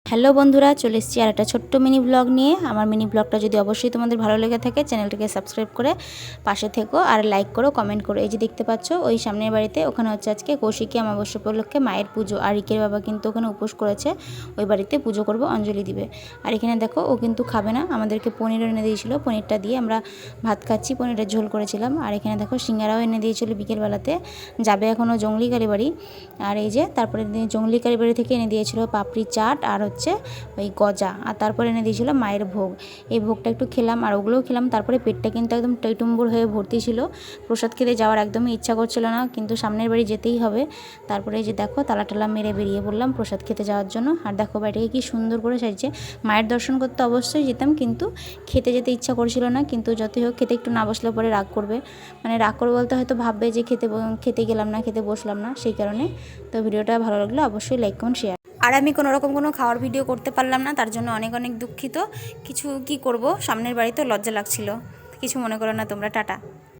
Hello বন্ধুরা, চলে এসেছি আর একটা ছোট্ট মিনি ব্লগ নিয়ে। আমার মিনি ব্লগটা যদি অবশ্যই তোমাদের ভালো লেগে থাকে, চ্যানেলটাকে সাবস্ক্রাইব করে পাশে থেকো আর লাইক করো, কমেন্ট করো। এই যে দেখতে পাচ্ছ, ওই সামনের বাড়িতে ওখানে হচ্ছে আজকে কৌশিকী অমাবস্যা উপলক্ষে মায়ের পুজো। আর রিকের বাবা কিন্তু ওখানে উপোস করেছে, ওই বাড়িতে পুজো করবো, অঞ্জলি দিবে। আর এখানে দেখো, ও কিন্তু খাবে না, আমাদেরকে পনির এনে দিয়েছিল, পনিরটা দিয়ে আমরা ভাত খাচ্ছি, পনিরের ঝোল করেছিলাম। আর এখানে দেখো সিঙ্গারাও এনে দিয়েছিল বিকেলবেলাতে, যাবে এখনও জঙ্গলি কালীবাড়ি। আর এই যে তারপরে জঙ্গলি কালীবাড়ি থেকে এনে দিয়েছিল পাপড়ি চাট আর হচ্ছে ওই গজা, আর তারপরে এনে দিয়েছিল মায়ের ভোগ। এই ভোগটা একটু খেলাম আর ওগুলোও খেলাম। তারপরে পেটটা কিন্তু একদম টইটুম্বুর হয়ে ভর্তি ছিল, প্রসাদ খেতে যাওয়ার একদমই ইচ্ছা করছিল না, কিন্তু সামনের বাড়ি যেতেই হবে। তারপরে এই যে দেখো, তালা টালা মেরে বেরিয়ে পড়লাম প্রসাদ খেতে যাওয়ার জন্য। আর দেখো বাড়িটাকে কি সুন্দর করে সাজিয়েছে। মায়ের দর্শন করতে অবশ্যই যেতাম, কিন্তু খেতে যেতে ইচ্ছা করছিল না। কিন্তু যতই হোক, খেতে একটু না বসলে পরে রাগ করবে, মানে রাগ করবে বলতে হয়তো ভাববে যে খেতে গেলাম না, খেতে বসলাম না, সেই কারণে। তো ভিডিওটা ভালো লাগলে অবশ্যই লাইক কমেন্ট শেয়ার। আর আমি কোনো রকম কোনো খাওয়ার ভিডিও করতে পারলাম না, তার জন্য অনেক অনেক দুঃখিত। কিছু কি করব, সামনের বাড়িতে লজ্জা লাগছিল, কিছু মনে করো না তোমরা। টাটা।